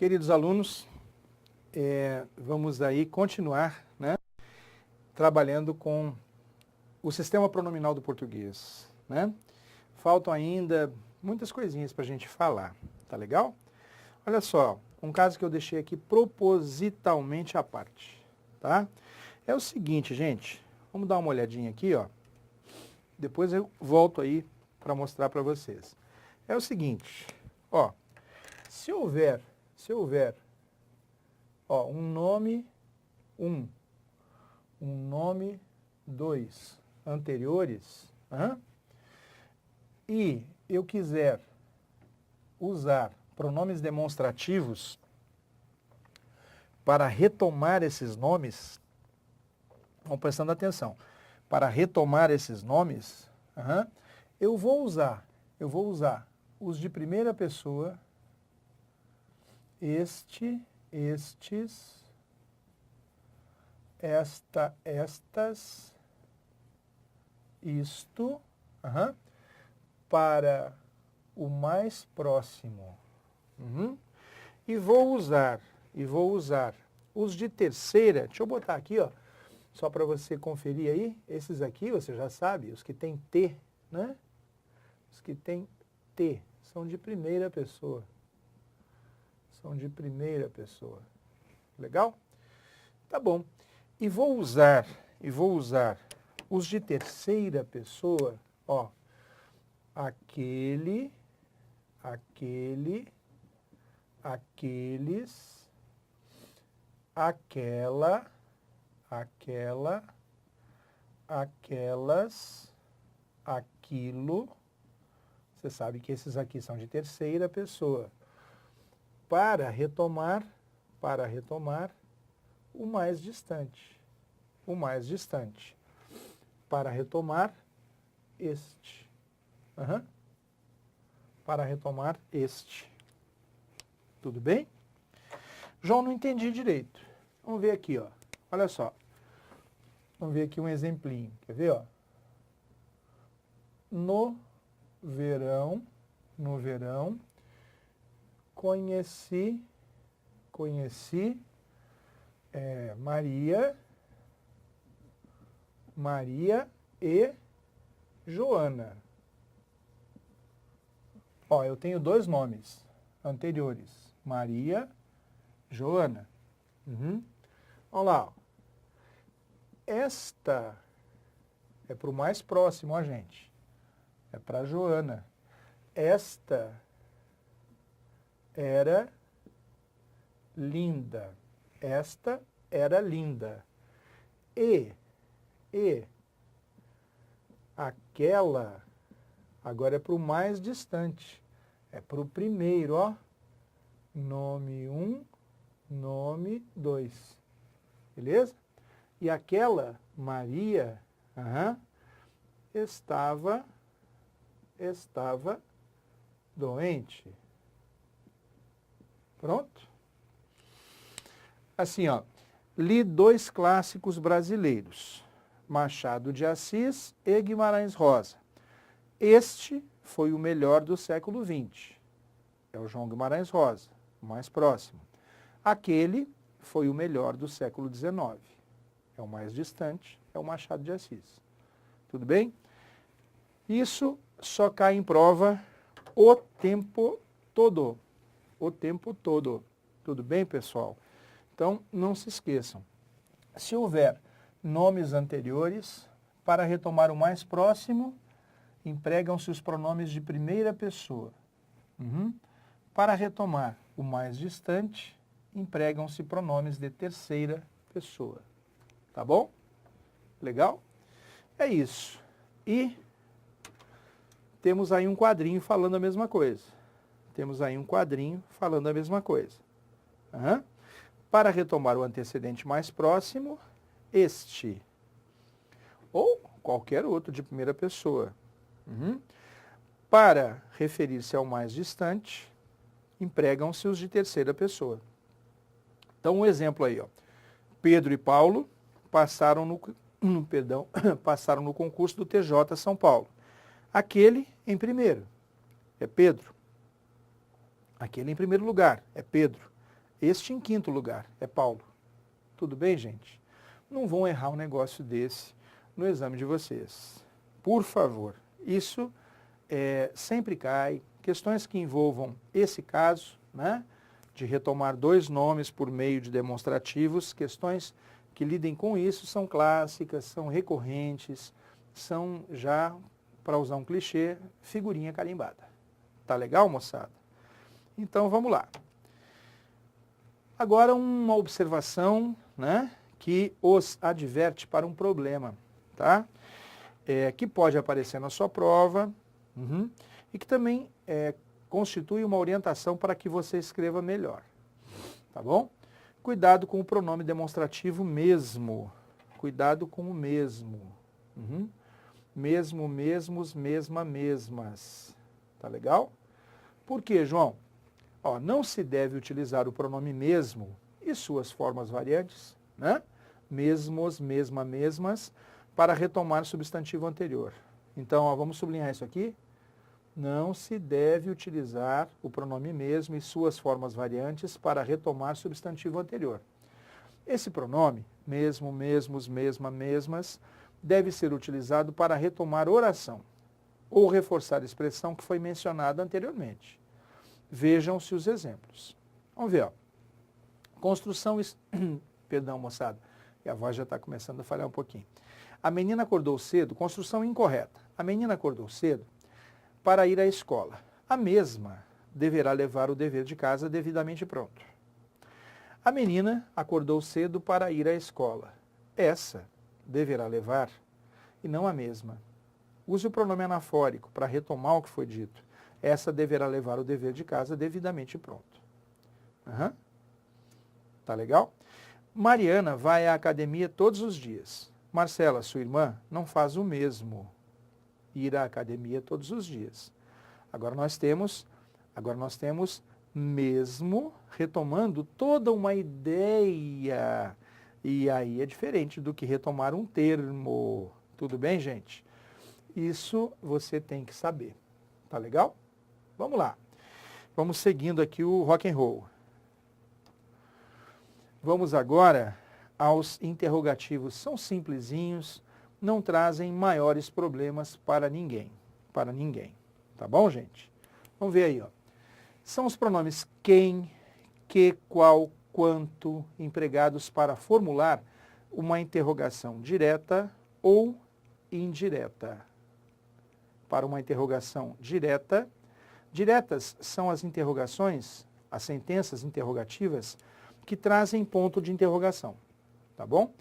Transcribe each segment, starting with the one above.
Queridos alunos, vamos aí continuar, né, trabalhando com o sistema pronominal do português, né? Faltam ainda muitas coisinhas para a gente falar, tá legal? Olha só, um caso que eu deixei aqui propositalmente à parte, tá? É o seguinte, gente, vamos dar uma olhadinha aqui, ó. Depois eu volto aí para mostrar para vocês. É o seguinte, ó, se houver, ó, um nome 1, um nome 2 anteriores, e eu quiser usar pronomes demonstrativos para retomar esses nomes, vão prestando atenção, para retomar esses nomes, eu vou usar os de primeira pessoa, este, estes, esta, estas, isto, para o mais próximo. E vou usar os de terceira, deixa eu botar aqui, ó, só para você conferir aí, esses aqui você já sabe, os que tem T, né? Os que tem T são de primeira pessoa. São de primeira pessoa. Legal? Tá bom. E vou usar os de terceira pessoa, ó, aquele, aqueles, aquela, aquelas, aquilo. Você sabe que esses aqui são de terceira pessoa. Para retomar o mais distante. Para retomar este. Para retomar este. Tudo bem? João, não entendi direito. Vamos ver aqui, ó. Olha só. Vamos ver aqui um exemplinho. Quer ver, ó? No verão, conheci Maria e Joana. Ó, eu tenho dois nomes anteriores, Maria, Joana. Vamos lá, ó. Esta é para o mais próximo, ó, gente. É para Joana. Esta era linda. Esta era linda. E aquela, agora é para o mais distante. É para o primeiro, ó. Nome 1, nome 2. Beleza? E aquela, Maria, estava doente. Pronto? Assim, ó, li dois clássicos brasileiros, Machado de Assis e Guimarães Rosa. Este foi o melhor do século XX. É o João Guimarães Rosa, o mais próximo. Aquele foi o melhor do século XIX. É o mais distante, é o Machado de Assis. Tudo bem? Isso só cai em prova o tempo todo. O tempo todo. Tudo bem, pessoal? Então, não se esqueçam. Se houver nomes anteriores, para retomar o mais próximo, empregam-se os pronomes de primeira pessoa. Para retomar o mais distante, empregam-se pronomes de terceira pessoa. Tá bom? Legal? É isso. E temos aí um quadrinho falando a mesma coisa. Para retomar o antecedente mais próximo, este. Ou qualquer outro de primeira pessoa. Para referir-se ao mais distante, empregam-se os de terceira pessoa. Então, um exemplo aí, ó. Pedro e Paulo passaram no concurso do TJ São Paulo. Aquele em primeiro é Pedro. Aquele em primeiro lugar é Pedro. Este em quinto lugar é Paulo. Tudo bem, gente? Não vão errar um negócio desse no exame de vocês. Por favor, isso sempre cai. Questões que envolvam esse caso, né, de retomar dois nomes por meio de demonstrativos, questões que lidem com isso são clássicas, são recorrentes, são já, para usar um clichê, figurinha carimbada. Tá legal, moçada? Então vamos lá. Agora uma observação, né, que os adverte para um problema, tá? Que pode aparecer na sua prova, e que também constitui uma orientação para que você escreva melhor, tá bom? Cuidado com o pronome demonstrativo mesmo. Cuidado com o mesmo. Mesmo, mesmos, mesma, mesmas. Tá legal? Por quê, João? Ó, não se deve utilizar o pronome mesmo e suas formas variantes, né? Mesmos, mesma, mesmas, para retomar substantivo anterior. Então, ó, vamos sublinhar isso aqui. Não se deve utilizar o pronome mesmo e suas formas variantes para retomar substantivo anterior. Esse pronome, mesmo, mesmos, mesma, mesmas, deve ser utilizado para retomar oração ou reforçar a expressão que foi mencionada anteriormente. Vejam-se os exemplos. Vamos ver, ó. Construção... Perdão, moçada, a voz já está começando a falhar um pouquinho. A menina acordou cedo, construção incorreta. A menina acordou cedo para ir à escola. A mesma deverá levar o dever de casa devidamente pronto. A menina acordou cedo para ir à escola. Essa deverá levar e não a mesma. Use o pronome anafórico para retomar o que foi dito. Essa deverá levar o dever de casa devidamente pronto. Tá legal? Mariana vai à academia todos os dias. Marcela, sua irmã, não faz o mesmo. Ir à academia todos os dias. Agora nós temos mesmo retomando toda uma ideia. E aí é diferente do que retomar um termo. Tudo bem, gente? Isso você tem que saber. Tá legal? Vamos lá. Vamos seguindo aqui o rock and roll. Vamos agora aos interrogativos. São simplesinhos, não trazem maiores problemas para ninguém. Para ninguém. Tá bom, gente? Vamos ver aí, ó. São os pronomes quem, que, qual, quanto, empregados para formular uma interrogação direta ou indireta. Para uma interrogação direta, diretas são as interrogações, as sentenças interrogativas, que trazem ponto de interrogação, tá bom?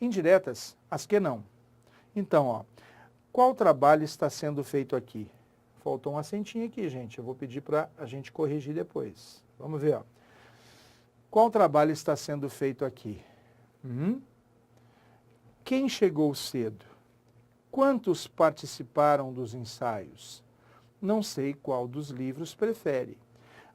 Indiretas, as que não. Então, ó, qual trabalho está sendo feito aqui? Faltou um acentinho aqui, gente. Eu vou pedir para a gente corrigir depois. Vamos ver, ó. Qual trabalho está sendo feito aqui? Quem chegou cedo? Quantos participaram dos ensaios? Não sei qual dos livros prefere.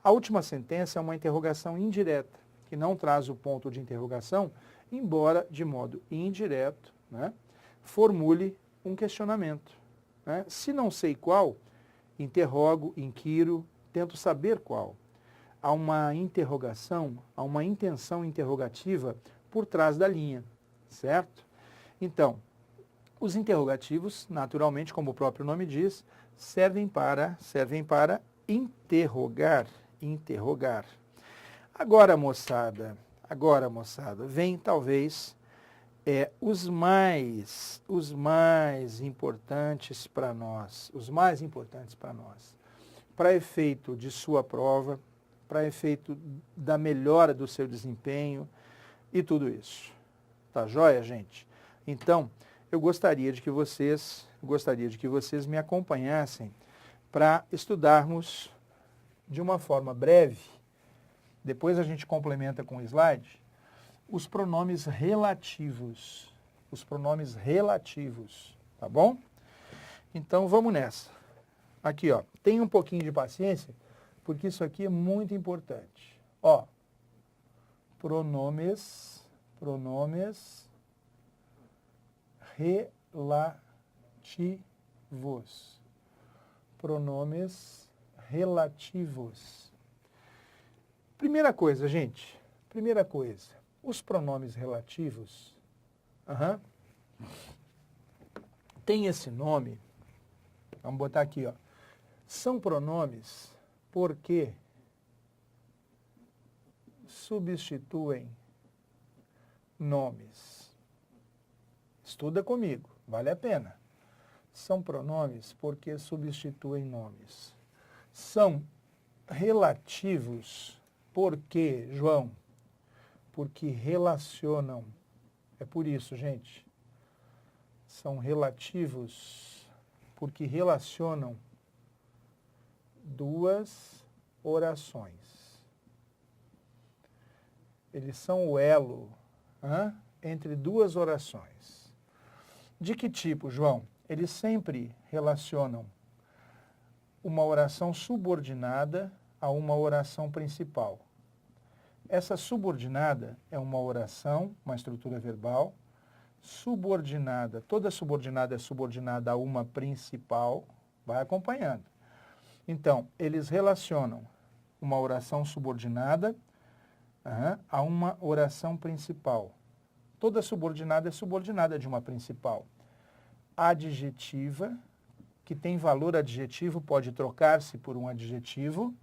A última sentença é uma interrogação indireta, que não traz o ponto de interrogação, embora de modo indireto, né, formule um questionamento. Né? Se não sei qual, interrogo, inquiro, tento saber qual. Há uma interrogação, há uma intenção interrogativa por trás da linha, certo? Então, os interrogativos, naturalmente, como o próprio nome diz, servem para interrogar. Agora, moçada, vem talvez os mais importantes para nós, para efeito de sua prova, para efeito da melhora do seu desempenho e tudo isso. Tá joia, gente? Então, eu gostaria de que vocês me acompanhassem para estudarmos de uma forma breve, depois a gente complementa com o slide, os pronomes relativos. Tá bom? Então, vamos nessa. Aqui, ó, tenha um pouquinho de paciência, porque isso aqui é muito importante. Ó, pronomes relativos. Pronomes relativos. Primeira coisa, gente, primeira coisa, os pronomes relativos tem esse nome, vamos botar aqui, ó, são pronomes porque substituem nomes. Estuda comigo, vale a pena. São pronomes porque substituem nomes. São relativos porque, João, porque relacionam. É por isso, gente. São relativos porque relacionam duas orações. Eles são o elo entre duas orações. De que tipo, João? Eles sempre relacionam uma oração subordinada a uma oração principal. Essa subordinada é uma oração, uma estrutura verbal, subordinada, toda subordinada é subordinada a uma principal, vai acompanhando. Então, eles relacionam uma oração subordinada a uma oração principal. Toda subordinada é subordinada de uma principal. Adjetiva, que tem valor adjetivo, pode trocar-se por um adjetivo.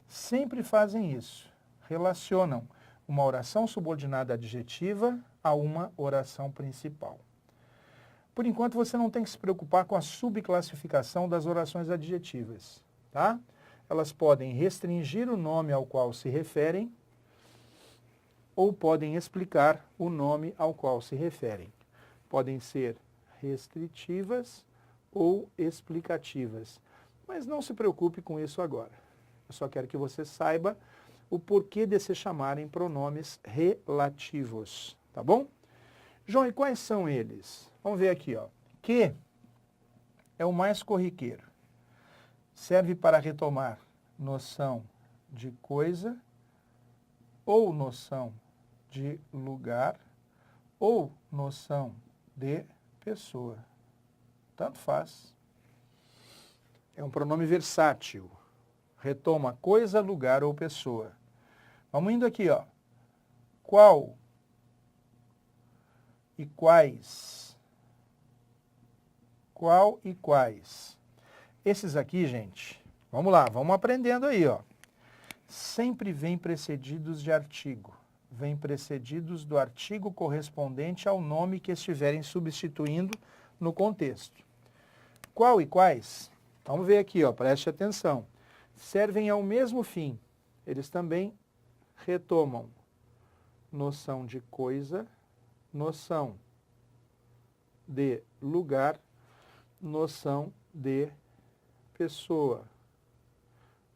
Sempre fazem isso. Relacionam uma oração subordinada adjetiva a uma oração principal. Por enquanto, você não tem que se preocupar com a subclassificação das orações adjetivas, tá? Elas podem restringir o nome ao qual se referem ou podem explicar o nome ao qual se referem. Podem ser restritivas ou explicativas. Mas não se preocupe com isso agora. Eu só quero que você saiba o porquê de se chamarem pronomes relativos, tá bom? João, e quais são eles? Vamos ver aqui, ó. Que é o mais corriqueiro. Serve para retomar noção de coisa, ou noção de lugar, ou noção de pessoa. Tanto faz. É um pronome versátil. Retoma coisa, lugar ou pessoa. Vamos indo aqui, ó. Qual e quais? Qual e quais? Esses aqui, gente, vamos lá, vamos aprendendo aí, ó. Sempre vêm precedidos de artigo. Vêm precedidos do artigo correspondente ao nome que estiverem substituindo no contexto. Qual e quais? Vamos ver aqui, ó, preste atenção. Servem ao mesmo fim. Eles também retomam noção de coisa, noção de lugar, noção de pessoa.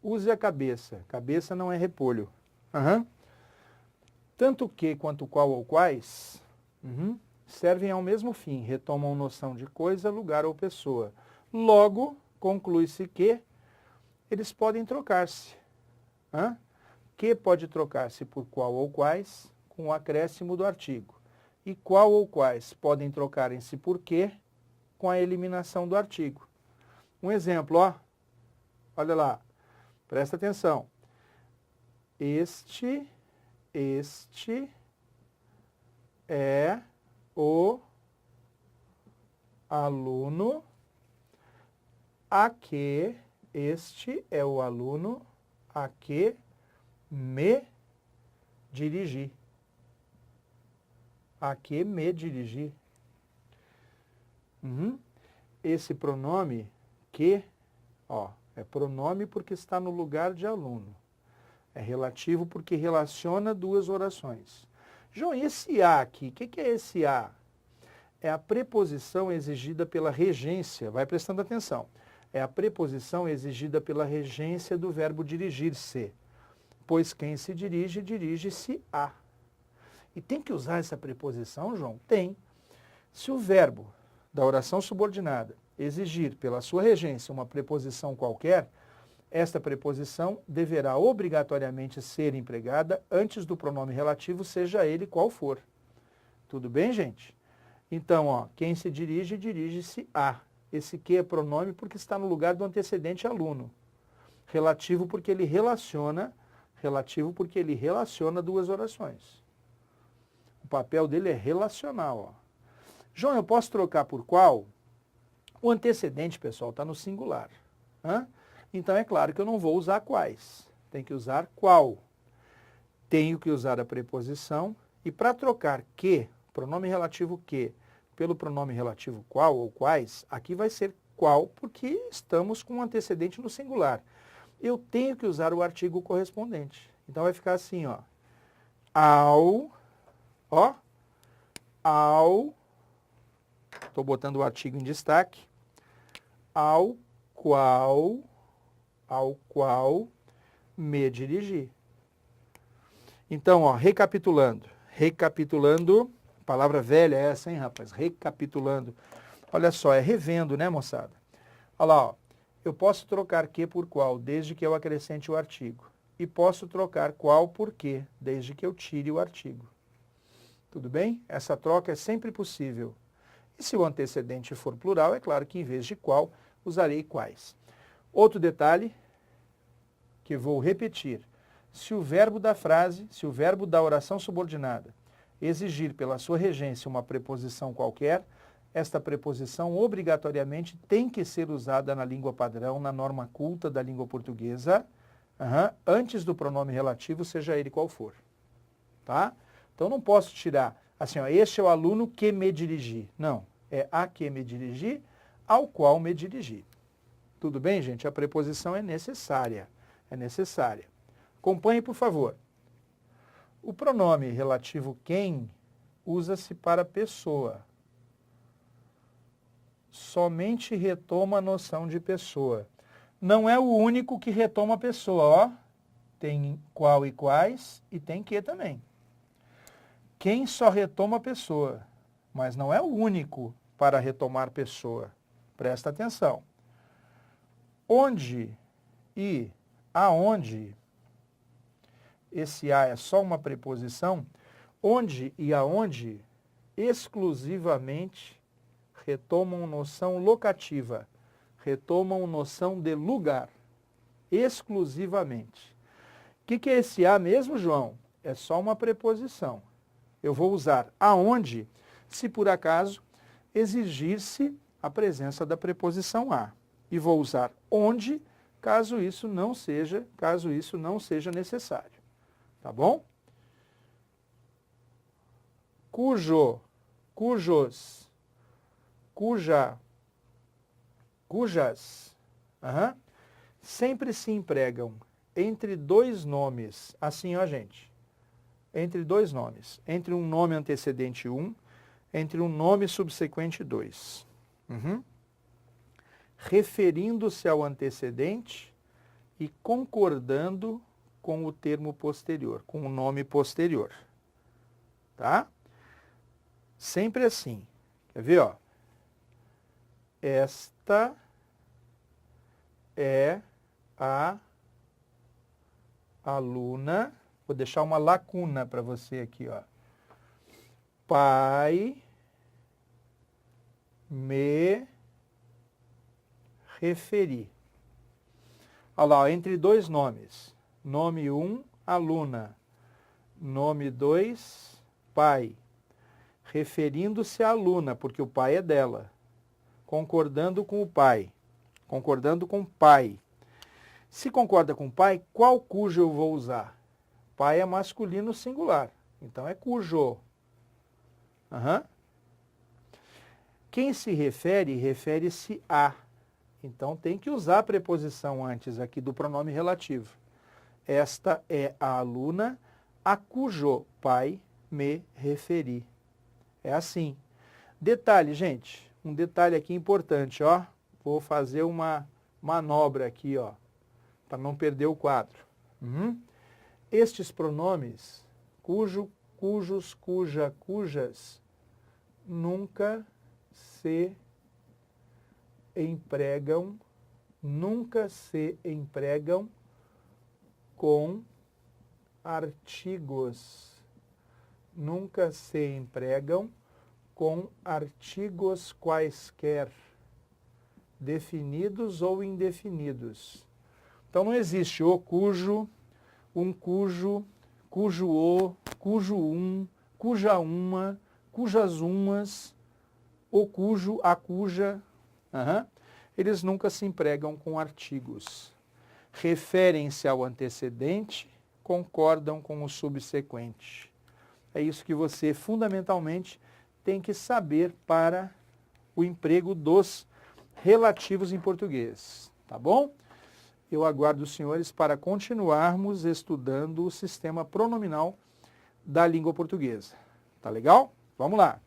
Use a cabeça. Cabeça não é repolho. Tanto que quanto qual ou quais servem ao mesmo fim. Retomam noção de coisa, lugar ou pessoa. Logo, conclui-se que eles podem trocar-se. Que pode trocar-se por qual ou quais com o acréscimo do artigo. E qual ou quais podem trocarem-se por que com a eliminação do artigo. Um exemplo, ó. Olha lá. Presta atenção. Este é o aluno a que este é o aluno a que me dirigi. A que me dirigi. Esse pronome que, ó, é pronome porque está no lugar de aluno. É relativo porque relaciona duas orações. João, e esse a aqui? O que é esse a? É a preposição exigida pela regência. Vai prestando atenção. É a preposição exigida pela regência do verbo dirigir-se. Pois quem se dirige, dirige-se a. E tem que usar essa preposição, João? Tem. Se o verbo da oração subordinada exigir pela sua regência uma preposição qualquer, esta preposição deverá obrigatoriamente ser empregada antes do pronome relativo, seja ele qual for. Tudo bem, gente? Então, ó, quem se dirige, dirige-se a. Esse que é pronome porque está no lugar do antecedente aluno. Relativo porque ele relaciona Relativo porque ele relaciona duas orações. O papel dele é relacional. Ó. João, eu posso trocar por qual? O antecedente, pessoal, está no singular. Hã? Então é claro que eu não vou usar quais. Tem que usar qual. Tenho que usar a preposição. E para trocar que, pronome relativo que, pelo pronome relativo qual ou quais, aqui vai ser qual, porque estamos com o antecedente no singular. Eu tenho que usar o artigo correspondente. Então vai ficar assim, ó. Ao, estou botando o artigo em destaque, ao qual me dirigi. Então, ó, recapitulando, palavra velha essa, hein, rapaz? Recapitulando. Olha só, é revendo, né, moçada? Olha lá, ó. Eu posso trocar que por qual, desde que eu acrescente o artigo. E posso trocar qual por que, desde que eu tire o artigo. Tudo bem? Essa troca é sempre possível. E se o antecedente for plural, é claro que em vez de qual, usarei quais. Outro detalhe que vou repetir. Se o verbo da frase, se o verbo da oração subordinada exigir pela sua regência uma preposição qualquer, esta preposição obrigatoriamente tem que ser usada na língua padrão, na norma culta da língua portuguesa, antes do pronome relativo, seja ele qual for. Tá? Então não posso tirar assim, ó, este é o aluno que me dirigi. Não, é a que me dirigi, ao qual me dirigi. Tudo bem, gente? A preposição é necessária. É necessária. Acompanhe, por favor. O pronome relativo quem usa-se para pessoa. Somente retoma a noção de pessoa. Não é o único que retoma a pessoa, ó. Tem qual e quais e tem que também. Quem só retoma a pessoa, mas não é o único para retomar pessoa. Presta atenção. Onde e aonde, esse a é só uma preposição, onde e aonde exclusivamente retomam noção locativa, retomam noção de lugar, exclusivamente. O que é esse a mesmo, João? É só uma preposição. Eu vou usar aonde, se por acaso exigir-se a presença da preposição a. E vou usar onde, caso isso não seja necessário. Tá bom? Cujo, cujos, cuja, cujas, sempre se empregam entre dois nomes, assim, ó, gente, entre dois nomes, entre um nome antecedente 1, entre um nome subsequente 2. Referindo-se ao antecedente e concordando com o termo posterior, com o nome posterior. Tá? Sempre assim. Quer ver, ó? Esta é a aluna. Vou deixar uma lacuna para você aqui, ó. Pai me referi. Olha lá, ó, entre dois nomes. Nome 1, aluna. Nome 2, pai. Referindo-se à aluna, porque o pai é dela. Concordando com o pai. Concordando com o pai. Se concorda com o pai, qual cujo eu vou usar? Pai é masculino singular. Então é cujo. Quem se refere, refere-se a. Então tem que usar a preposição antes aqui do pronome relativo. Esta é a aluna a cujo pai me referi. É assim. Detalhe, gente. Um detalhe aqui importante, ó. Vou fazer uma manobra aqui, ó, para não perder o quadro. Estes pronomes, cujo, cujos, cuja, cujas, nunca se empregam com artigos. Nunca se empregam com artigos quaisquer, definidos ou indefinidos. Então não existe o cujo, um cujo, cujo o, cujo um, cuja uma, cujas umas, o cujo, a cuja. Eles nunca se empregam com artigos. Referem-se ao antecedente, concordam com o subsequente. É isso que você, fundamentalmente, tem que saber para o emprego dos relativos em português. Tá bom? Eu aguardo os senhores para continuarmos estudando o sistema pronominal da língua portuguesa. Tá legal? Vamos lá!